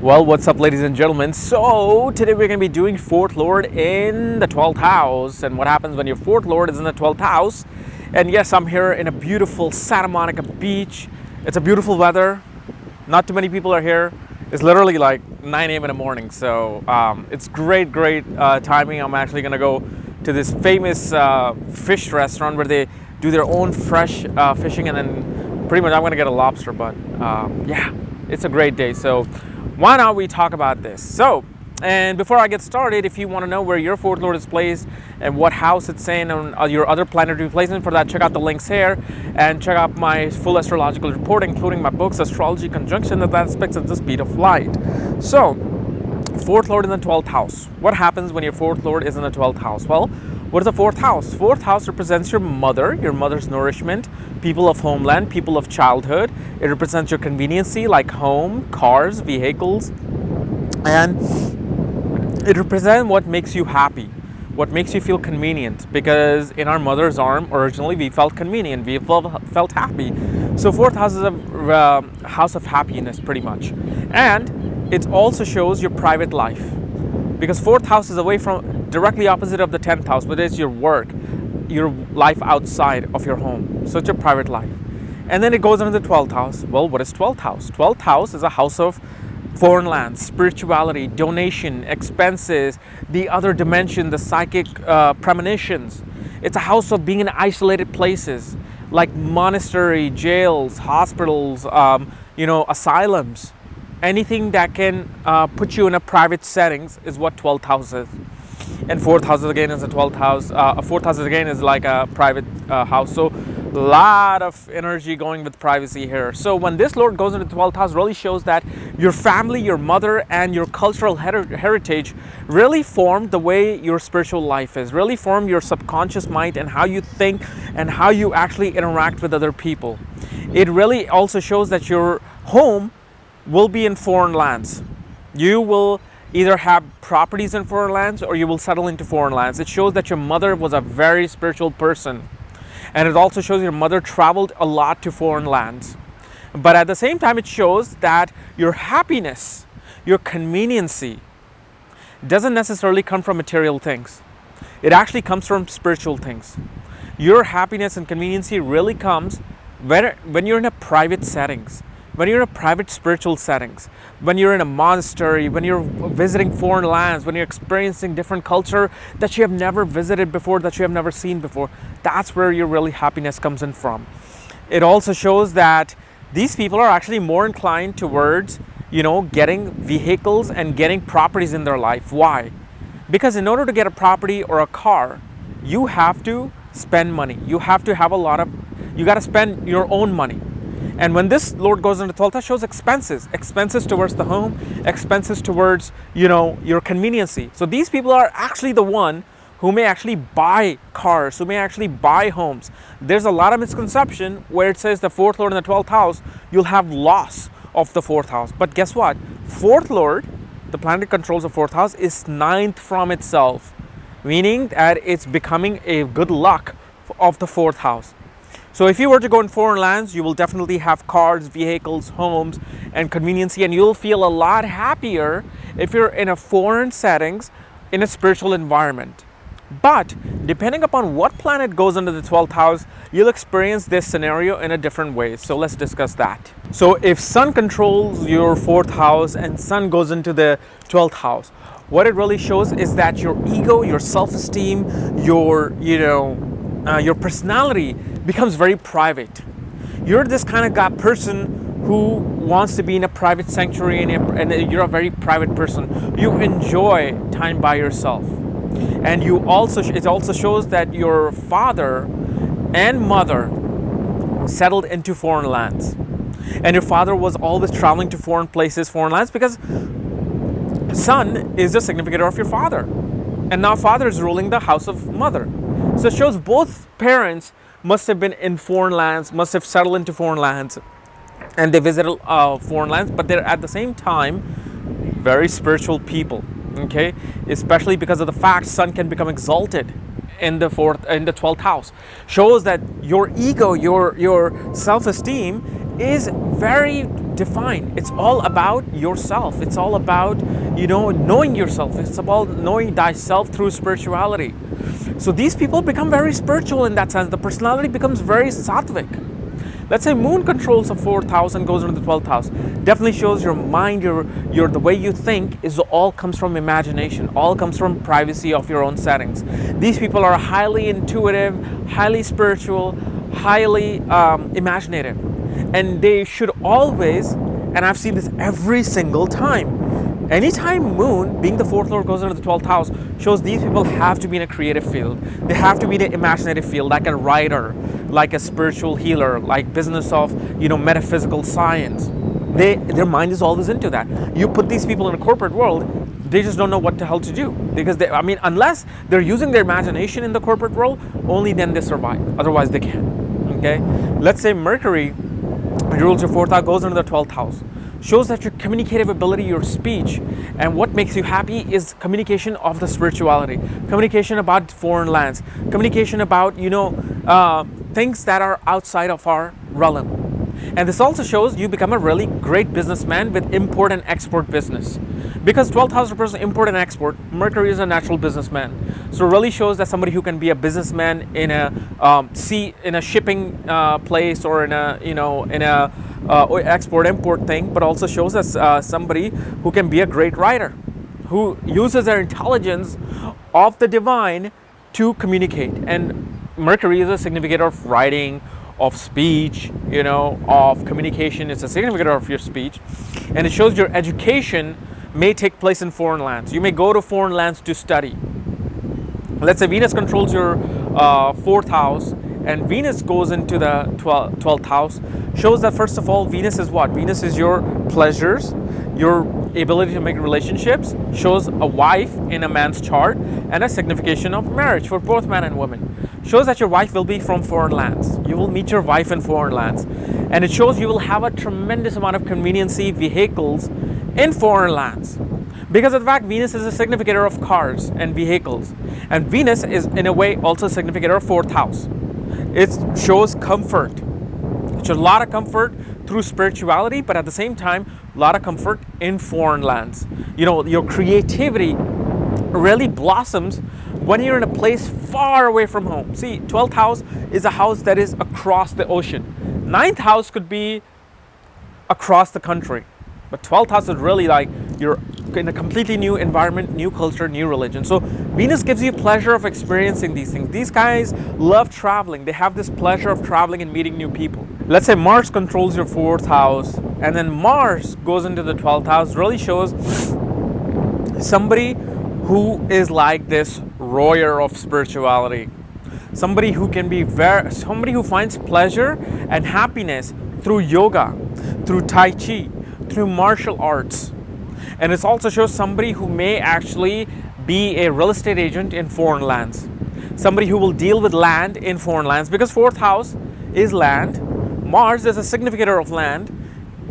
Well, what's up, ladies and gentlemen? So today we're going to be doing fourth lord in the 12th house and what happens when your fourth lord is in the 12th house. And yes, I'm here in a beautiful Santa Monica beach. It's a beautiful weather. Not too many people are here. It's literally like 9 a.m. in the morning. So it's great timing. I'm actually going to go to this famous fish restaurant where they do their own fresh fishing, and then pretty much I'm going to get a lobster. But yeah, it's a great day. So why not we talk about this? So, and before I get started, if you want to know where your fourth lord is placed and what house it's in and your other planetary placement, for that check out the links here and check out my full astrological report, including my books, Astrology Conjunction and Aspects at the Speed of Light. So, fourth lord in the 12th house. What happens when your fourth lord is in the 12th house? Well, what is the fourth house? Fourth house represents your mother's nourishment, people of homeland, people of childhood. It represents your conveniency like home, cars, vehicles, and it represents what makes you happy, what makes you feel convenient, because in our mother's arm, originally we felt convenient, we felt happy. So fourth house is a house of happiness pretty much. And it also shows your private life, because fourth house is away from, directly opposite of the 10th house, but it's your work, your life outside of your home. So it's your private life. And then it goes into the 12th house. Well, what is 12th house? 12th house is a house of foreign lands, spirituality, donation, expenses, the other dimension, the psychic premonitions. It's a house of being in isolated places like monastery, jails, hospitals, asylums. Anything that can put you in a private settings is what 12th house is. And fourth house again is a 12th house. Fourth house again is like a private house. So a lot of energy going with privacy here. So when this lord goes into the 12th house, really shows that your family, your mother, and your cultural heritage really form the way your spiritual life is, really form your subconscious mind and how you think and how you actually interact with other people. It really also shows that your home will be in foreign lands. You will either have properties in foreign lands or you will settle into foreign lands. It shows that your mother was a very spiritual person. And it also shows your mother traveled a lot to foreign lands. But at the same time, it shows that your happiness, your conveniency, doesn't necessarily come from material things. It actually comes from spiritual things. Your happiness and conveniency really comes when you're in a private settings, when you're in a private spiritual settings, when you're in a monastery, when you're visiting foreign lands, when you're experiencing different culture that you have never visited before, that you have never seen before, that's where your really happiness comes in from. It also shows that these people are actually more inclined towards, getting vehicles and getting properties in their life. Why? Because in order to get a property or a car, you have to spend money. You have to have you got to spend your own money. And when this lord goes into 12th house, shows expenses towards the home, expenses towards, your conveniency. So these people are actually the one who may actually buy cars, who may actually buy homes. There's a lot of misconception where it says the fourth lord in the 12th house, you'll have loss of the fourth house. But guess what? Fourth lord, the planet that controls the fourth house, is ninth from itself, meaning that it's becoming a good luck of the fourth house. So if you were to go in foreign lands, you will definitely have cars, vehicles, homes, and conveniency, and you'll feel a lot happier if you're in a foreign settings in a spiritual environment. But depending upon what planet goes into the 12th house, you'll experience this scenario in a different way. So let's discuss that. So if Sun controls your fourth house and Sun goes into the 12th house, what it really shows is that your ego, your self-esteem, your personality becomes very private. You're this kind of person who wants to be in a private sanctuary and you're a very private person. You enjoy time by yourself. And it also shows that your father and mother settled into foreign lands. And your father was always traveling to foreign places, foreign lands, because Sun is the significator of your father. And now father is ruling the house of mother. So it shows both parents must have been in foreign lands, must have settled into foreign lands, and they visited foreign lands, but they're at the same time very spiritual people, okay? Especially because of the fact Sun can become exalted in the 12th house. Shows that your ego, your self-esteem is very define. It's all about yourself. It's all about, knowing yourself. It's about knowing thyself through spirituality. So these people become very spiritual in that sense. The personality becomes very sattvic. Let's say moon controls the 4th house and goes into the 12th house. Definitely shows your mind, your the way you think is all comes from imagination. All comes from privacy of your own settings. These people are highly intuitive, highly spiritual, highly imaginative. And they should always, and I've seen this every single time, anytime moon, being the 4th lord, goes into the 12th house, shows these people have to be in a creative field. They have to be in an imaginative field, like a writer, like a spiritual healer, like business of, metaphysical science. Their mind is always into that. You put these people in a corporate world, they just don't know what the hell to do. Because, unless they're using their imagination in the corporate world, only then they survive. Otherwise, they can't. Okay? Let's say Mercury rules your 4th house, goes into the 12th house. Shows that your communicative ability, your speech, and what makes you happy is communication of the spirituality, communication about foreign lands, communication about, things that are outside of our realm. And this also shows you become a really great businessman with import and export business. Because 12th house represents import and export, Mercury is a natural businessman. So it really shows that somebody who can be a businessman in a in a shipping place, or in a export import thing, but also shows us somebody who can be a great writer, who uses their intelligence of the divine to communicate. And Mercury is a significator of writing, of speech, of communication. It's a significator of your speech, and it shows your education may take place in foreign lands. You may go to foreign lands to study. Let's say Venus controls your 4th house, and Venus goes into the 12th house. Shows that, first of all, Venus is what? Venus is your pleasures, your ability to make relationships. Shows a wife in a man's chart, and a signification of marriage for both man and woman. Shows that your wife will be from foreign lands. You will meet your wife in foreign lands. And it shows you will have a tremendous amount of conveniency vehicles in foreign lands. Because of the fact Venus is a significator of cars and vehicles. And Venus is, in a way, also a significator of 4th house. It shows comfort. It's a lot of comfort through spirituality, but at the same time, a lot of comfort in foreign lands. Your creativity really blossoms when you're in a place far away from home. See, 12th house is a house that is across the ocean. 9th house could be across the country. But 12th house is really like you're in a completely new environment, new culture, new religion. So Venus gives you pleasure of experiencing these things. These guys love traveling. They have this pleasure of traveling and meeting new people. Let's say Mars controls your 4th house, and then Mars goes into the 12th house. Really shows somebody who is like this royer of spirituality. Somebody who can be somebody who finds pleasure and happiness through yoga, through Tai Chi, through martial arts. And it also shows somebody who may actually be a real estate agent in foreign lands. Somebody who will deal with land in foreign lands, because 4th house is land. Mars is a significator of land,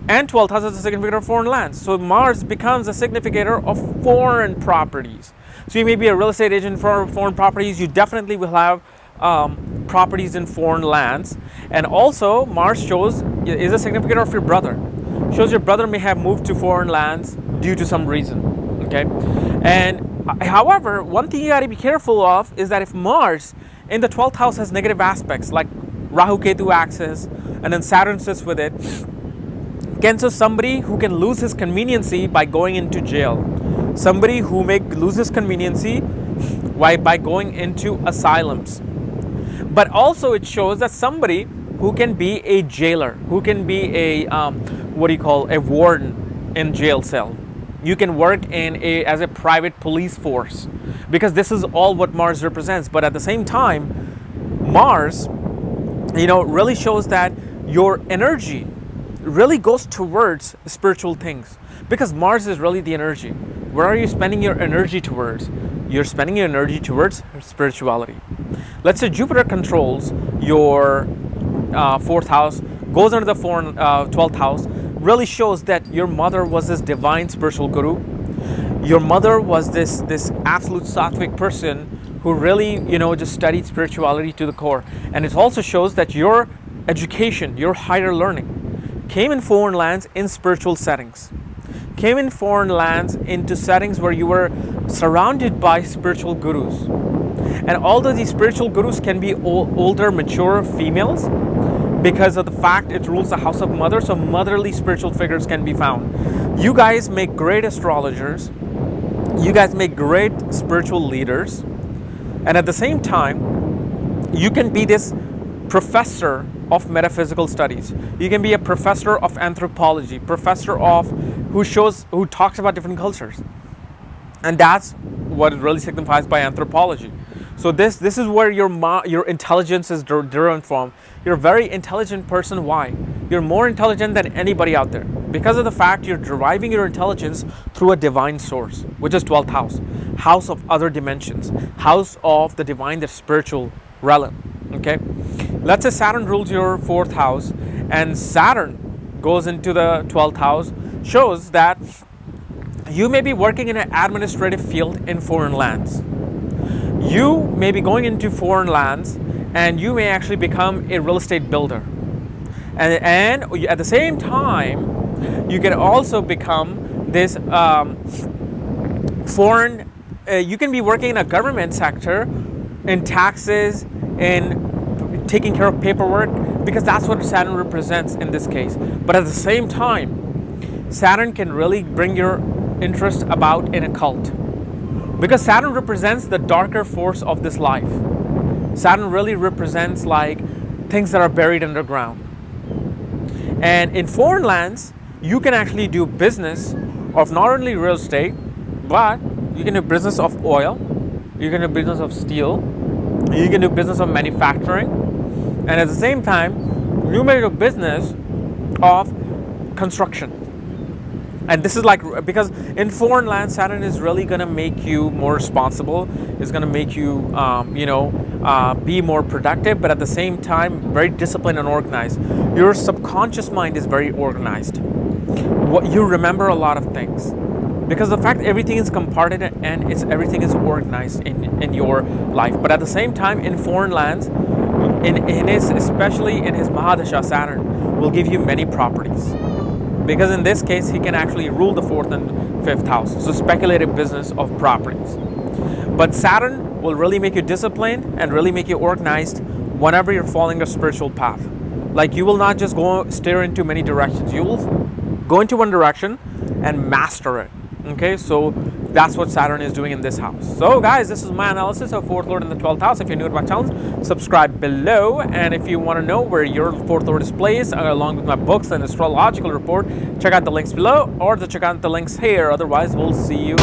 and 12th house is a significator of foreign lands. So Mars becomes a significator of foreign properties. So you may be a real estate agent for foreign properties. You definitely will have properties in foreign lands. And also Mars is a significator of your brother. Shows your brother may have moved to foreign lands due to some reason. Okay, and however, one thing you got to be careful of is that if Mars in the 12th house has negative aspects like Rahu Ketu axis, and then Saturn sits with it, can show somebody who can lose his conveniency by going into jail. Somebody who may lose his conveniency by going into asylums. But also it shows that somebody who can be a jailer, who can be a a warden in jail cell. You can work as a private police force, because this is all what Mars represents. But at the same time, Mars, really shows that your energy really goes towards spiritual things, because Mars is really the energy. Where are you spending your energy towards? You're spending your energy towards spirituality. Let's say Jupiter controls your 4th house, goes under the 12th house. Really shows that your mother was this divine spiritual guru. Your mother was this absolute sattvic person who really, just studied spirituality to the core. And it also shows that your education, your higher learning, came in foreign lands in spiritual settings, came in foreign lands into settings where you were surrounded by spiritual gurus. And although these spiritual gurus can be older, mature females, because of the fact it rules the house of mother, so motherly spiritual figures can be found. You guys make great astrologers, you guys make great spiritual leaders, and at the same time, you can be this professor of metaphysical studies. You can be a professor of anthropology, professor of who talks about different cultures. And that's what it really signifies by anthropology. So this is where your intelligence is derived from. You're a very intelligent person. Why? You're more intelligent than anybody out there because of the fact you're deriving your intelligence through a divine source, which is 12th house, house of other dimensions, house of the divine, the spiritual realm. Okay, let's say Saturn rules your 4th house and Saturn goes into the 12th house, shows that you may be working in an administrative field in foreign lands. You may be going into foreign lands and you may actually become a real estate builder. And at the same time, you can also become this foreign, you can be working in a government sector, in taxes, in taking care of paperwork, because that's what Saturn represents in this case. But at the same time, Saturn can really bring your interest about in a cult. Because Saturn represents the darker force of this life. Saturn really represents like things that are buried underground. And in foreign lands, you can actually do business of not only real estate, but you can do business of oil, you can do business of steel, you can do business of manufacturing, and at the same time, you may do business of construction. And this is like, because in foreign land, Saturn is really going to make you more responsible. It's going to make you, be more productive, but at the same time, very disciplined and organized. Your subconscious mind is very organized. You remember a lot of things because the fact everything is compartmented and everything is organized in your life. But at the same time, in foreign lands, especially in his Mahadasha, Saturn will give you many properties. Because in this case, he can actually rule the 4th and 5th house. So speculative business of properties. But Saturn will really make you disciplined and really make you organized whenever you're following a spiritual path. Like you will not just steer into many directions. You will go into one direction and master it. Okay, so that's what Saturn is doing in this house. So guys, this is my analysis of 4th Lord in the 12th house. If you're new to my channel, subscribe below. And if you want to know where your 4th Lord is placed, along with my books and astrological report, check out the links below or check out the links here. Otherwise, we'll see you